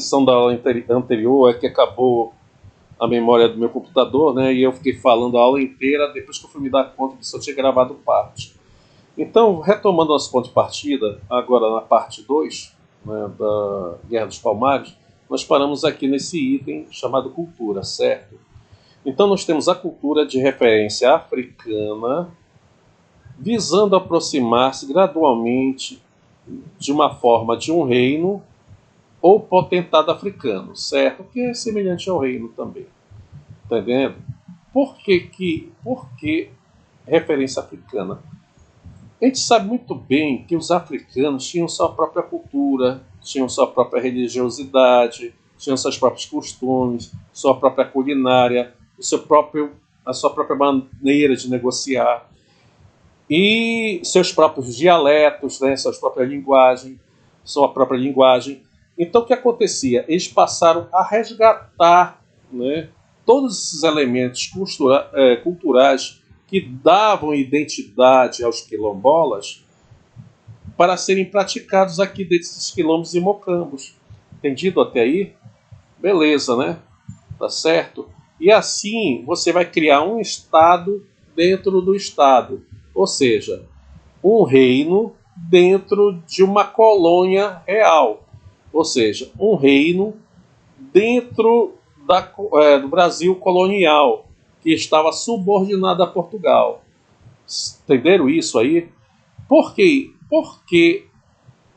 posição da aula anterior é que acabou a memória do meu computador, né? E eu fiquei falando a aula inteira, depois que eu fui me dar conta que só tinha gravado parte. Então, retomando nosso ponto de partida, agora na parte 2, né, da Guerra dos Palmares, nós paramos aqui nesse item chamado cultura, certo? Então nós temos a cultura de referência africana, visando aproximar-se gradualmente de uma forma de um reino ou potentado africano, certo? Que é semelhante ao reino também. Está entendendo? Por que referência africana? A gente sabe muito bem que os africanos tinham sua própria cultura, tinham sua própria religiosidade, tinham seus próprios costumes, sua própria culinária, a sua própria maneira de negociar e seus próprios dialetos, né, sua própria linguagem. Então o que acontecia? Eles passaram a resgatar, né, todos esses elementos culturais que davam identidade aos quilombolas para serem praticados aqui desses quilombos e mocambos. Entendido até aí? Beleza, né? Tá certo? E assim você vai criar um estado dentro do estado. Ou seja, um reino dentro de uma colônia real. Ou seja, um reino dentro do Brasil colonial, que estava subordinado a Portugal. Entenderam isso aí? Por quê? Porque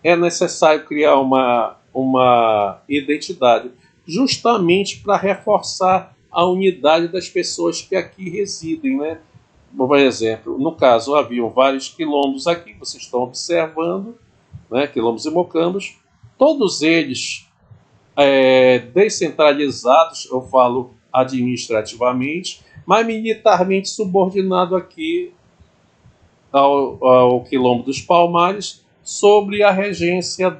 é necessário criar uma identidade, justamente para reforçar a unidade das pessoas que aqui residem, né? Por exemplo, no caso, haviam vários quilombos aqui, vocês estão observando, né? Quilombos e mocambos, todos eles descentralizados, eu falo administrativamente, mas militarmente subordinado aqui ao Quilombo dos Palmares, sobre a regência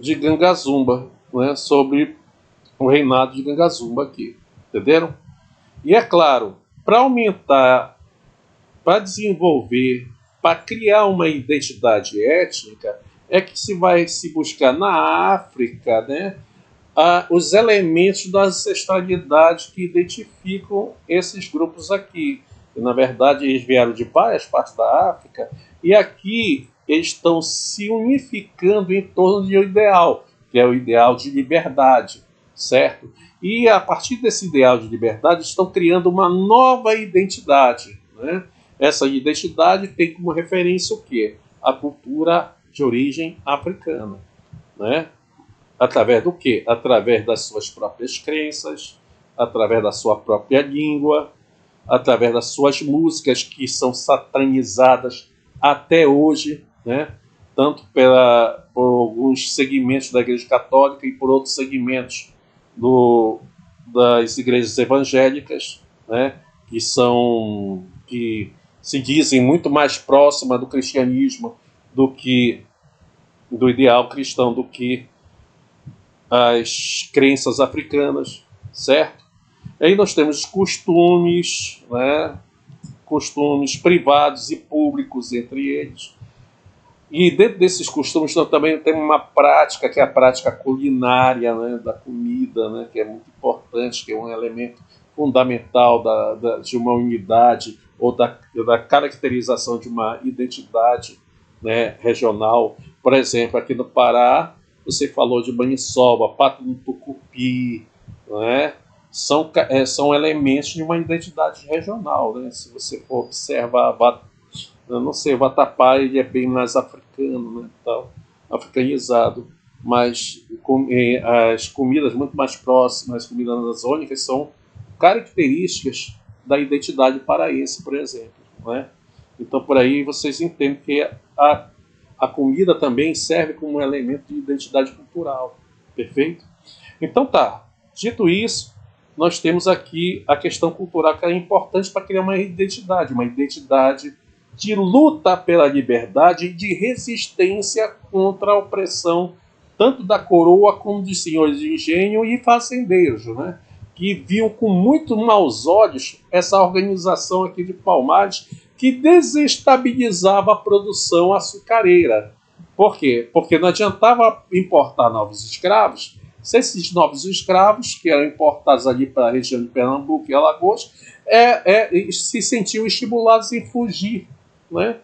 de Gangazumba, né, sobre o reinado de Gangazumba aqui. Entenderam? E é claro, para aumentar, para desenvolver, para criar uma identidade étnica, é que se vai se buscar na África, né, os elementos da ancestralidade que identificam esses grupos aqui. E, na verdade, eles vieram de várias partes da África e aqui eles estão se unificando em torno de um ideal, que é o ideal de liberdade, certo? E a partir desse ideal de liberdade estão criando uma nova identidade, né? Essa identidade tem como referência o quê? A cultura de origem africana, né? Através do quê? Através das suas próprias crenças, através da sua própria língua, através das suas músicas que são satanizadas até hoje, né? Tanto por alguns segmentos da Igreja Católica e por outros segmentos das igrejas evangélicas, né? Que se dizem muito mais próximas do cristianismo do que do ideal cristão, do que as crenças africanas, certo? Aí nós temos costumes, né? Costumes privados e públicos entre eles. E dentro desses costumes nós também temos uma prática, que é a prática culinária, né? Da comida, né? Que é muito importante, que é um elemento fundamental de uma unidade ou da caracterização de uma identidade, né? Regional. Por exemplo, aqui no Pará, você falou de maniçoba, pato no tucupi, né? São elementos de uma identidade regional, né? Se você for observar, eu não sei, o vatapá ele é bem mais africano, né? Tal, africanizado, mas as comidas muito mais próximas, as comidas amazônicas, são características da identidade paraense, por exemplo, né? Então, por aí vocês entendem que a comida também serve como um elemento de identidade cultural, perfeito? Então tá, dito isso, nós temos aqui a questão cultural, que é importante para criar uma identidade de luta pela liberdade e de resistência contra a opressão tanto da coroa como dos senhores de engenho e fazendeiros, né? Que viam com muito maus olhos essa organização aqui de Palmares, que desestabilizava a produção açucareira. Por quê? Porque não adiantava importar novos escravos, se esses novos escravos, que eram importados ali para a região de Pernambuco e Alagoas, se sentiam estimulados em fugir, né?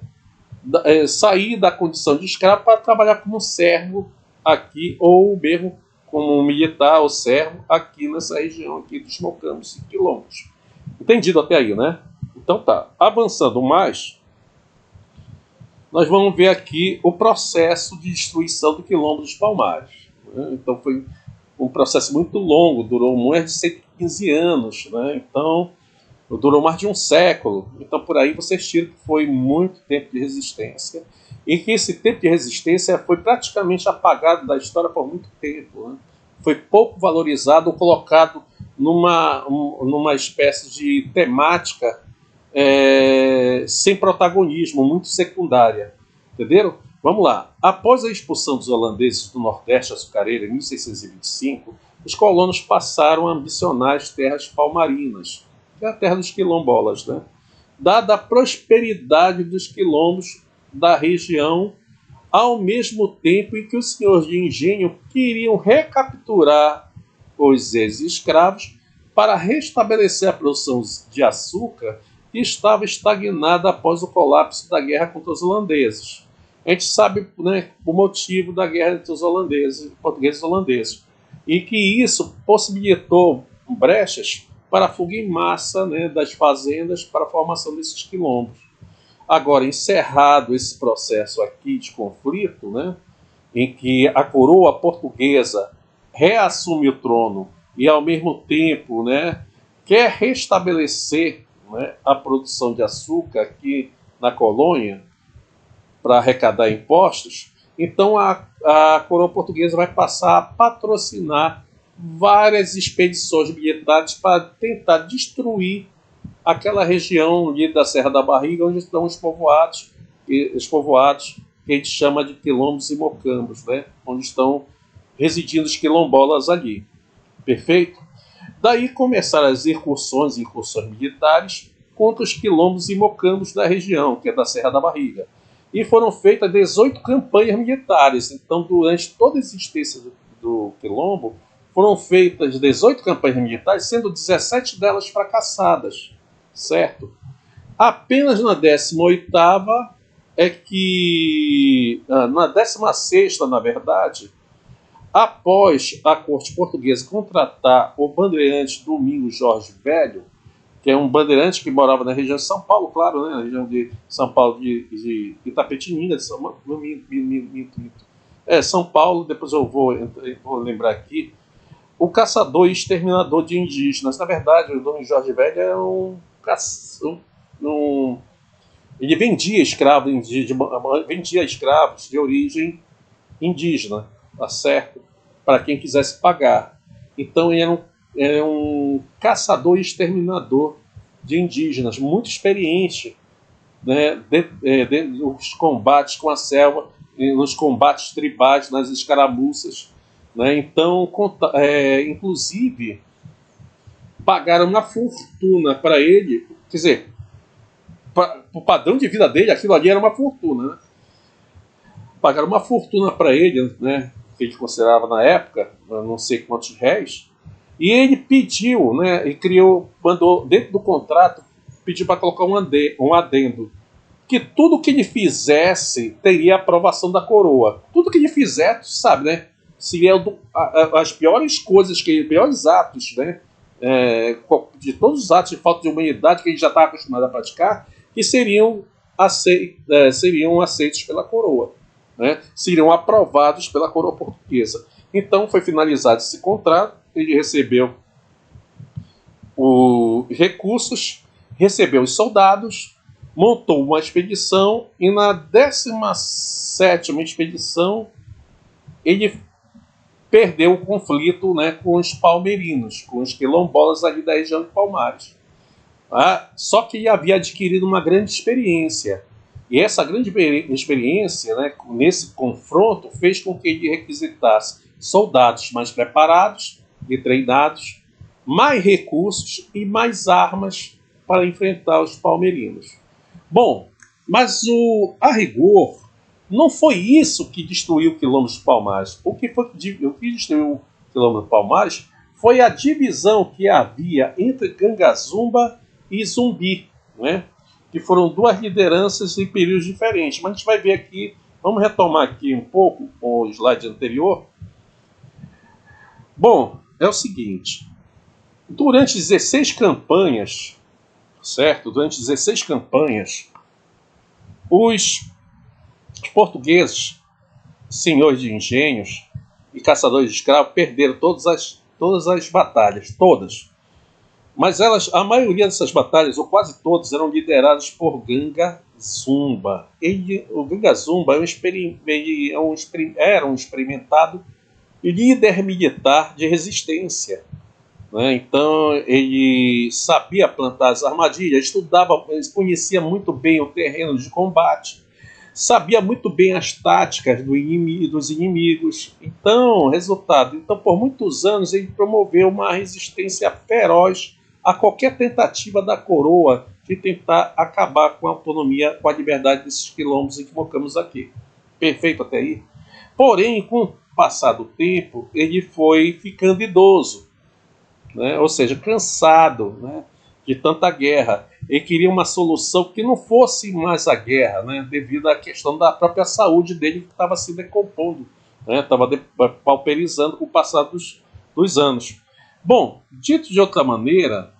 Sair da condição de escravo para trabalhar como servo aqui, ou mesmo como um militar ou servo aqui nessa região aqui dos Mocampos e Quilombos. Entendido até aí, né? Então tá. Avançando mais, nós vamos ver aqui o processo de destruição do Quilombo dos Palmares, né? Então foi um processo muito longo, durou mais de 115 anos, né? Então durou mais de um século. Então por aí vocês tiram que foi muito tempo de resistência, e que esse tempo de resistência foi praticamente apagado da história por muito tempo, né? Foi pouco valorizado ou colocado numa espécie de temática sem protagonismo, muito secundária. Entenderam? Vamos lá. Após a expulsão dos holandeses do Nordeste açucareiro em 1625, os colonos passaram a ambicionar as terras palmarinas, que é a terra dos quilombolas, né? Dada a prosperidade dos quilombos da região, ao mesmo tempo em que os senhores de engenho queriam recapturar os ex-escravos para restabelecer a produção de açúcar que estava estagnada após o colapso da guerra contra os holandeses. A gente sabe, né, o motivo da guerra entre os holandeses, portugueses e holandeses, e que isso possibilitou brechas para a fuga em massa, né, das fazendas para a formação desses quilombos. Agora, encerrado esse processo aqui de conflito, né, em que a coroa portuguesa reassume o trono e, ao mesmo tempo, né, quer restabelecer, né, a produção de açúcar aqui na colônia para arrecadar impostos, então a coroa portuguesa vai passar a patrocinar várias expedições militares para tentar destruir aquela região ali da Serra da Barriga, onde estão os povoados que a gente chama de quilombos e mocambos, né? Onde estão residindo os quilombolas ali. Perfeito? Daí começaram as incursões militares contra os quilombos e mocambos da região, que é da Serra da Barriga. E foram feitas 18 campanhas militares. Então, durante toda a existência do quilombo, foram feitas 18 campanhas militares, sendo 17 delas fracassadas, certo? Apenas na 18ª é que... na 16ª, na verdade, após a corte portuguesa contratar o bandeirante Domingos Jorge Velho, que é um bandeirante que morava na região de São Paulo, claro, né? Na região de São Paulo, de Itapetininga, de São Paulo, depois eu vou lembrar aqui. O caçador e exterminador de indígenas. Na verdade, o Domingos Jorge Velho é ele vendia escravos de origem indígena, tá certo? Para quem quisesse pagar. Então ele era um caçador e exterminador de indígenas, muito experiente, né, nos combates com a selva, nos combates tribais, nas escaramuças, né? Então, inclusive, pagaram uma fortuna para ele, quer dizer, para o padrão de vida dele, aquilo ali era uma fortuna, né? Pagaram uma fortuna para ele, né, que ele considerava na época, não sei quantos réis, e ele pediu, né, e mandou dentro do contrato, pediu para colocar um adendo, que tudo que ele fizesse teria aprovação da coroa. Tudo que ele fizer, tu sabe, né, seria as piores coisas, piores atos, né, de todos os atos de falta de humanidade que ele já estava acostumado a praticar, que seriam aceitos pela coroa, né, seriam aprovados pela coroa portuguesa. Então foi finalizado esse contrato, ele recebeu os recursos, recebeu os soldados, montou uma expedição, e na 17ª expedição ele perdeu o conflito, né, com os palmeirinos, com os quilombolas ali da região de Palmares. Só que ele havia adquirido uma grande experiência. E essa grande experiência, né, nesse confronto, fez com que ele requisitasse soldados mais preparados e treinados, mais recursos e mais armas para enfrentar os palmeirinos. Bom, mas a rigor, Não foi isso que destruiu o Quilombo dos Palmares. O que destruiu o Quilombo dos Palmares foi a divisão que havia entre Gangazumba e Zumbi, né? Que foram duas lideranças em períodos diferentes. Mas a gente vai ver aqui, vamos retomar aqui um pouco o slide anterior. Bom, é o seguinte, durante 16 campanhas, certo? Durante 16 campanhas, os portugueses, senhores de engenhos e caçadores de escravos, perderam todas as batalhas, todas. Mas a maioria dessas batalhas, ou quase todas, eram lideradas por Gangazumba. O Gangazumba era um experimentado líder militar de resistência, né? Então ele sabia plantar as armadilhas, estudava, conhecia muito bem o terreno de combate, sabia muito bem as táticas dos inimigos. Então, por muitos anos ele promoveu uma resistência feroz a qualquer tentativa da coroa de tentar acabar com a autonomia, com a liberdade desses quilombos em que mocamos aqui. Perfeito até aí? Porém, com o passar do tempo, ele foi ficando idoso, né? Ou seja, cansado, né, de tanta guerra. Ele queria uma solução que não fosse mais a guerra, né, devido à questão da própria saúde dele, que estava se decompondo, né, estava pauperizando com o passar dos anos. Bom, dito de outra maneira,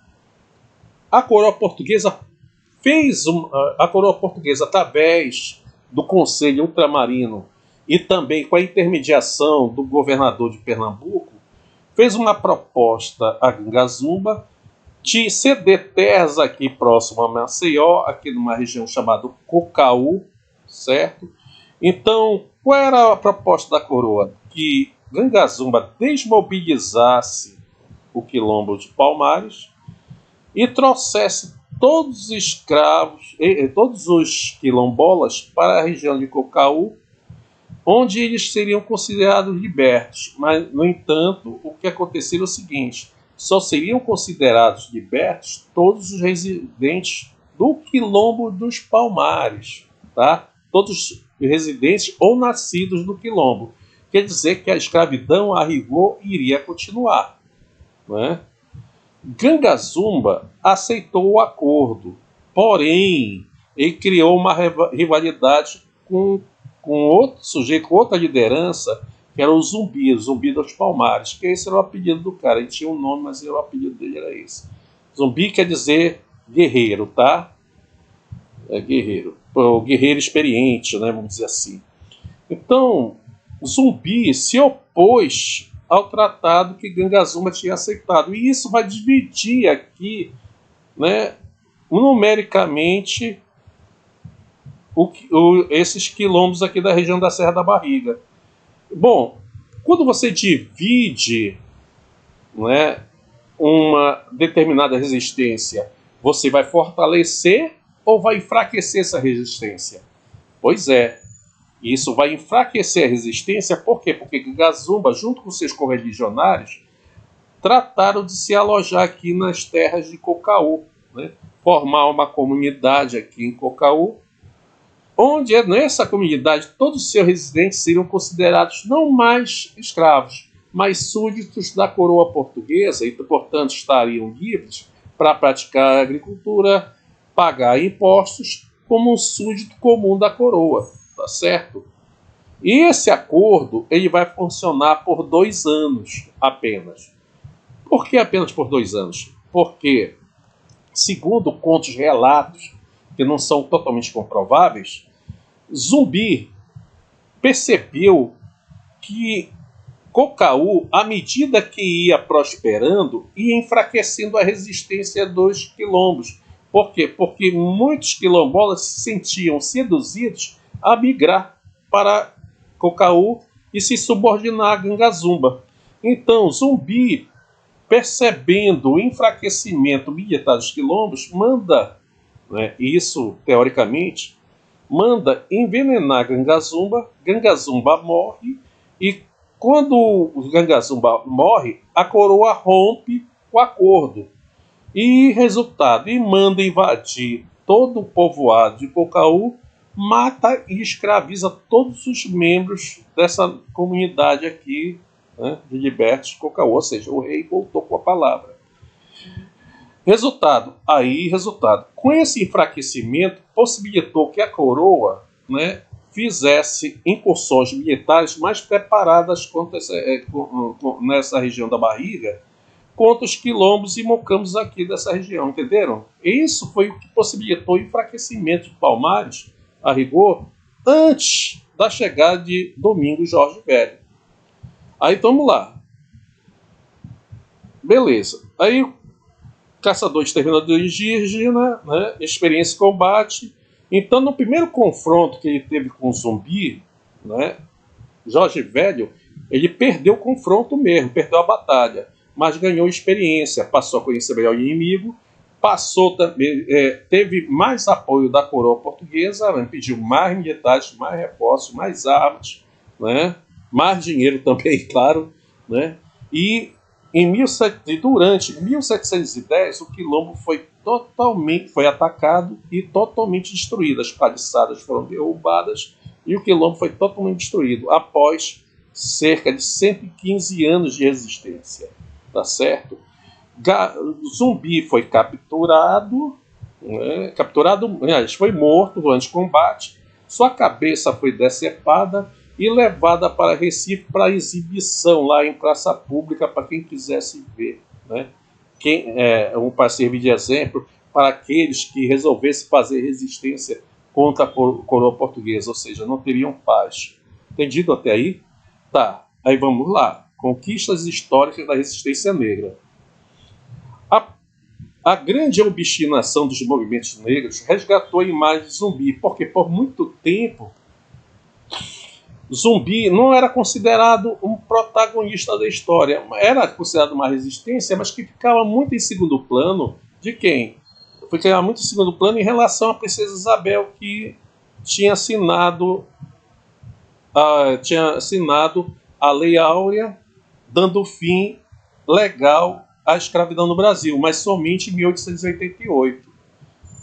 a coroa portuguesa através do Conselho Ultramarino e também com a intermediação do governador de Pernambuco, fez uma proposta a Gangazumba de ceder terras aqui próximo a Maceió, aqui numa região chamada Cocaú, certo? Então, qual era a proposta da coroa? Que Gangazumba desmobilizasse o Quilombo de Palmares e trouxesse todos os escravos, todos os quilombolas para a região de Cocaú, onde eles seriam considerados libertos. Mas, no entanto, o que aconteceria é o seguinte: só seriam considerados libertos todos os residentes do Quilombo dos Palmares, tá? Todos os residentes ou nascidos do Quilombo. Quer dizer que a escravidão, a rigor, iria continuar, né? Gangazumba aceitou o acordo, porém, ele criou uma rivalidade com outro sujeito, com outra liderança, que era o Zumbi dos Palmares, que esse era o apelido do cara. Ele tinha um nome, mas o apelido dele era esse. Zumbi quer dizer guerreiro, tá? É guerreiro. O guerreiro experiente, né? Vamos dizer assim. Então, Zumbi se opôs ao tratado que Gangazumba tinha aceitado. E isso vai dividir aqui, né, numericamente, esses quilombos aqui da região da Serra da Barriga. Bom, quando você divide, né, uma determinada resistência, você vai fortalecer ou vai enfraquecer essa resistência? Pois é, isso vai enfraquecer a resistência. Por quê? Porque Gangazumba, junto com seus correligionários, trataram de se alojar aqui nas terras de Cocaú, né? Formar uma comunidade aqui em Cocaú, onde nessa comunidade todos os seus residentes seriam considerados não mais escravos, mas súditos da coroa portuguesa e, portanto, estariam livres para praticar a agricultura, pagar impostos como um súdito comum da coroa, tá certo? E esse acordo ele vai funcionar por 2 anos apenas. Por que apenas por 2 anos? Porque, segundo contos relatos, que não são totalmente comprováveis, Zumbi percebeu que Cocaú, à medida que ia prosperando, ia enfraquecendo a resistência dos quilombos. Por quê? Porque muitos quilombolas se sentiam seduzidos a migrar para Cocaú e se subordinar a Gangazumba. Então, Zumbi, percebendo o enfraquecimento militar dos quilombos, manda, né, isso teoricamente, manda envenenar Gangazumba. Gangazumba morre e quando o Gangazumba morre, a coroa rompe o acordo e manda invadir todo o povoado de Cocaú mata e escraviza todos os membros dessa comunidade aqui, né, de libertos de Cocaú, ou seja, o rei voltou com a palavra. Resultado. Com esse enfraquecimento, possibilitou que a coroa, né, fizesse incursões militares mais preparadas nessa região da barriga, contra os quilombos e mocambos aqui dessa região, entenderam? Isso foi o que possibilitou o enfraquecimento de Palmares, a rigor, antes da chegada de Domingos Jorge Velho. Aí vamos lá. Beleza. Aí o caçador exterminador indígena, né, experiência em combate. Então, no primeiro confronto que ele teve com o zumbi, né, Jorge Velho, ele perdeu o confronto mesmo, perdeu a batalha, mas ganhou experiência, passou a conhecer melhor o inimigo, teve mais apoio da coroa portuguesa, né, pediu mais militares, mais reforços, mais armas, né, mais dinheiro também, claro, né, e durante 1710 o quilombo foi atacado e totalmente destruído. As paliçadas foram derrubadas e o quilombo foi totalmente destruído após cerca de 115 anos de resistência. Tá certo? Zumbi foi capturado, né? Foi morto durante o combate. Sua cabeça foi decepada e levada para Recife para exibição lá em praça pública para quem quisesse ver, né? Para servir de exemplo para aqueles que resolvessem fazer resistência contra a coroa portuguesa, ou seja, não teriam paz. Entendido até aí? Tá, aí vamos lá. Conquistas históricas da resistência negra. A grande obstinação dos movimentos negros resgatou a imagem de Zumbi, porque por muito tempo Zumbi não era considerado um protagonista da história. Era considerado uma resistência, mas que ficava muito em segundo plano de quem? Ficava muito em segundo plano em relação à princesa Isabel, que tinha assinado a Lei Áurea, dando fim legal à escravidão no Brasil, mas somente em 1888.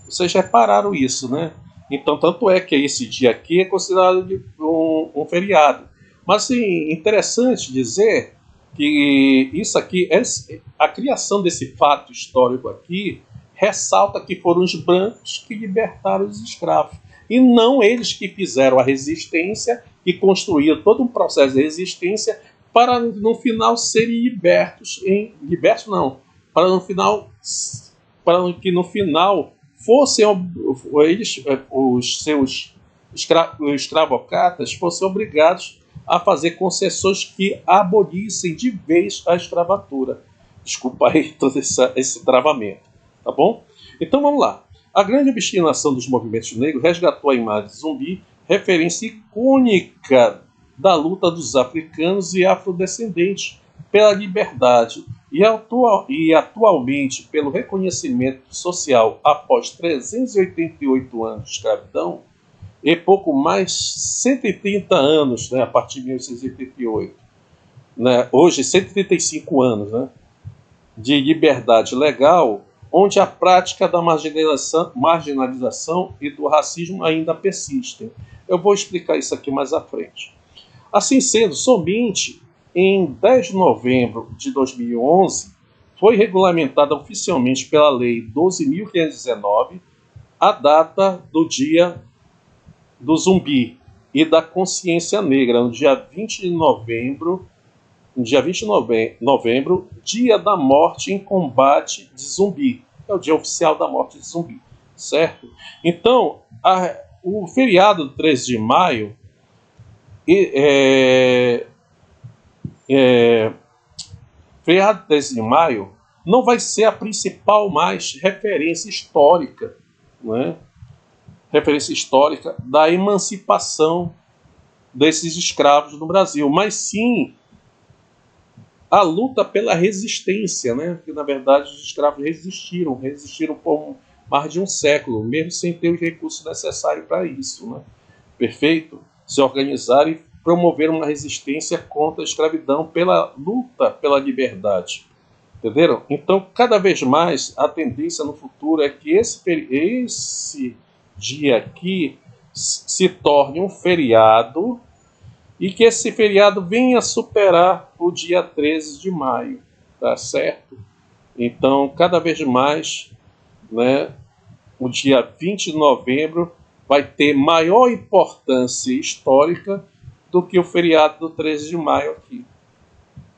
Vocês repararam isso, né? Então, tanto é que esse dia aqui é considerado um feriado. Mas, assim, interessante dizer que isso aqui, a criação desse fato histórico aqui, ressalta que foram os brancos que libertaram os escravos. E não eles que fizeram a resistência, que construíram todo um processo de resistência para, no final, serem libertos. Para que no final fossem os seus escravocratas fossem obrigados a fazer concessões que abolissem de vez a escravatura. Desculpa aí todo esse travamento, tá bom? Então vamos lá. A grande obstinação dos movimentos negros resgatou a imagem de Zumbi, referência icônica da luta dos africanos e afrodescendentes pela liberdade e atualmente pelo reconhecimento social após 388 anos de escravidão e pouco mais 130 anos, né, a partir de 1888, né, hoje 135 anos, né, de liberdade legal, onde a prática da marginalização e do racismo ainda persistem. Eu vou explicar isso aqui mais à frente. Assim sendo, somente em 10 de novembro de 2011 foi regulamentada oficialmente pela Lei 12.519 a data do Dia do Zumbi e da Consciência Negra, no dia 20 de novembro, Dia da Morte em Combate de Zumbi. É o dia oficial da morte de Zumbi, certo? Então, o feriado do 13 de maio feriado 13 de maio não vai ser a principal mais referência histórica, né? Referência histórica da emancipação desses escravos no Brasil, mas sim a luta pela resistência, né? Porque na verdade os escravos resistiram por mais de um século, mesmo sem ter os recursos necessários para isso, né? Perfeito? Se organizaram e promoveram uma resistência contra a escravidão pela luta pela liberdade. Entenderam? Então, cada vez mais, a tendência no futuro é que esse dia aqui se torne um feriado e que esse feriado venha a superar o dia 13 de maio, tá certo? Então, cada vez mais, né, o dia 20 de novembro vai ter maior importância histórica do que o feriado do 13 de maio aqui.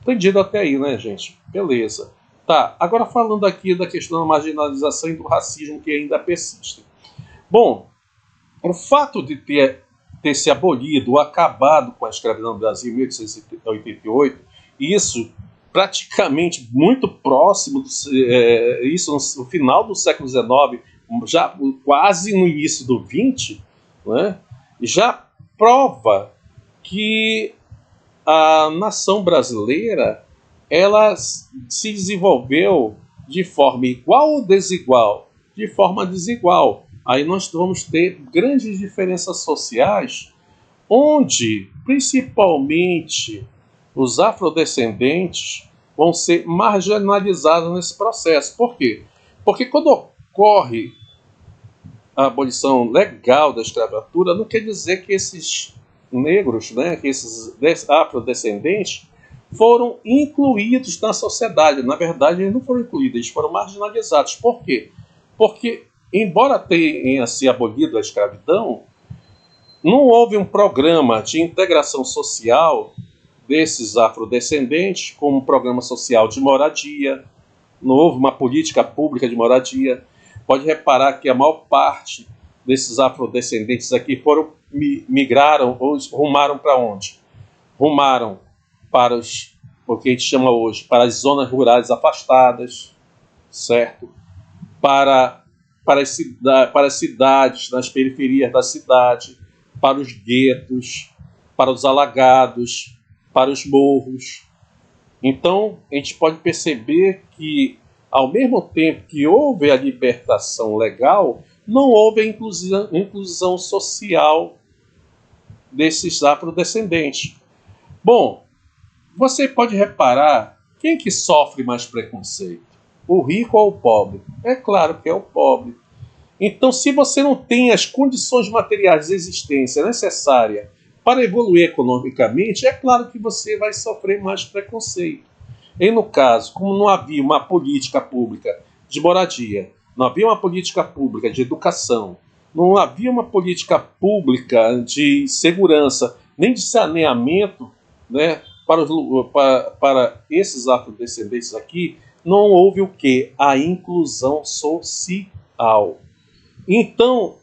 Entendido até aí, né, gente? Beleza. Tá, agora falando aqui da questão da marginalização e do racismo que ainda persiste. Bom, o fato de ter se abolido ou acabado com a escravidão no Brasil em 1888, isso praticamente muito próximo, isso no final do século XIX, já quase no início do XX, né, já prova que a nação brasileira ela se desenvolveu de forma igual ou desigual? De forma desigual. Aí nós vamos ter grandes diferenças sociais, onde principalmente os afrodescendentes vão ser marginalizados nesse processo. Por quê? Porque quando ocorre a abolição legal da escravatura, não quer dizer que esses negros, né, que esses afrodescendentes foram incluídos na sociedade. Na verdade, eles não foram incluídos, eles foram marginalizados. Por quê? Porque, embora tenha se abolido a escravidão, não houve um programa de integração social desses afrodescendentes, como um programa social de moradia, não houve uma política pública de moradia. Pode reparar que a maior parte desses afrodescendentes aqui migraram ou rumaram para onde? Rumaram para o que a gente chama hoje, para as zonas rurais afastadas, certo? Para as cidades, nas periferias da cidade, para os guetos, para os alagados, para os morros. Então, a gente pode perceber que, ao mesmo tempo que houve a libertação legal, não houve a inclusão social desses afrodescendentes. Bom, você pode reparar quem que sofre mais preconceito? O rico ou o pobre? É claro que é o pobre. Então, se você não tem as condições materiais de existência necessária para evoluir economicamente, é claro que você vai sofrer mais preconceito. E no caso, como não havia uma política pública de moradia, não havia uma política pública de educação, não havia uma política pública de segurança, nem de saneamento, né, para esses afrodescendentes aqui, não houve o quê? A inclusão social. Então,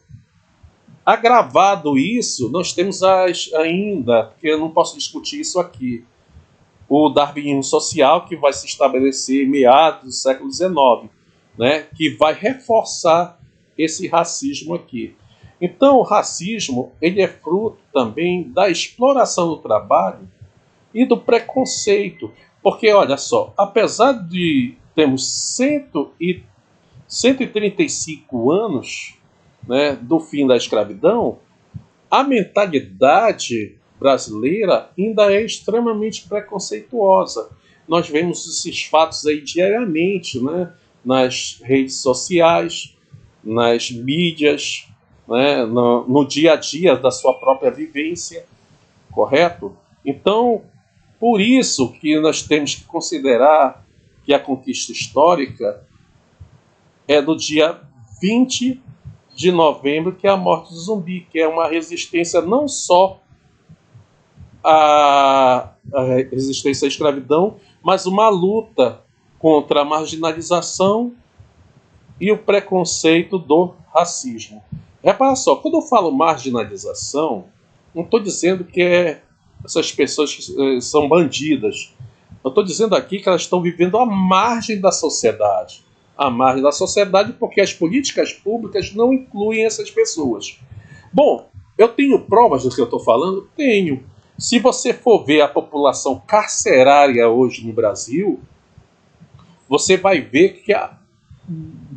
agravado isso, nós temos ainda, porque eu não posso discutir isso aqui, o darwinismo social, que vai se estabelecer em meados do século XIX, né, que vai reforçar esse racismo aqui. Então, o racismo ele é fruto também da exploração do trabalho e do preconceito. Porque, olha só, apesar de termos 135 anos, né, do fim da escravidão, a mentalidade brasileira ainda é extremamente preconceituosa. Nós vemos esses fatos aí diariamente, né, nas redes sociais, nas mídias, né, no dia a dia da sua própria vivência, correto? Então, por isso que nós temos que considerar que a conquista histórica é do dia 20 de novembro, que é a morte do zumbi, que é uma resistência não só à resistência à escravidão, mas uma luta contra a marginalização e o preconceito do racismo. Repara só, quando eu falo marginalização, não estou dizendo que essas pessoas que são bandidas. Eu estou dizendo aqui que elas estão vivendo à margem da sociedade. À margem da sociedade porque as políticas públicas não incluem essas pessoas. Bom, eu tenho provas do que eu estou falando? Tenho. Se você for ver a população carcerária hoje no Brasil, você vai ver que a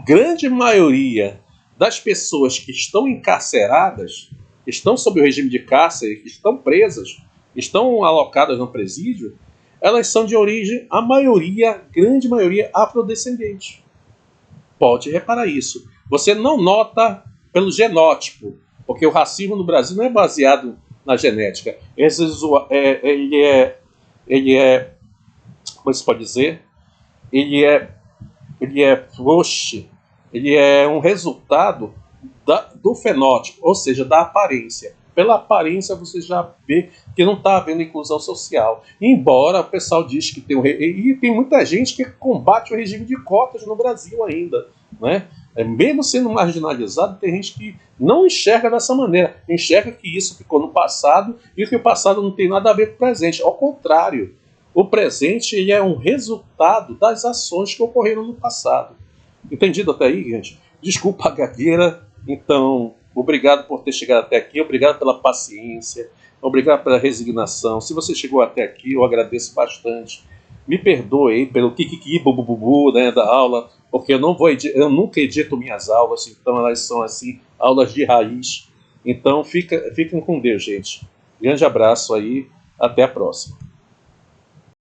grande maioria das pessoas que estão encarceradas, que estão sob o regime de cárcere, que estão presas, estão alocadas no presídio, elas são de origem, a maioria, grande maioria, afrodescendente. Pode reparar isso. Você não nota pelo genótipo, Porque o racismo no Brasil não é baseado na genética. Ele é, como se pode dizer, ele é, ele é frouxo, ele é um resultado do fenótipo, ou seja, da aparência. Pela aparência você já vê que não está havendo inclusão social. Embora o pessoal diz que tem e tem muita gente que combate o regime de cotas no Brasil ainda, né? Mesmo sendo marginalizado, tem gente que não enxerga dessa maneira. Enxerga que isso ficou no passado e que o passado não tem nada a ver com o presente. Ao contrário, o presente ele é um resultado das ações que ocorreram no passado. Entendido até aí, gente? Desculpa a gagueira. Então, obrigado por ter chegado até aqui. Obrigado pela paciência. Obrigado pela resignação. Se você chegou até aqui, eu agradeço bastante. Me perdoe pelo kikiki bubububu, né, da aula, porque eu nunca edito minhas aulas, então elas são assim aulas de raiz. Então fiquem com Deus, gente. Grande abraço aí, até a próxima.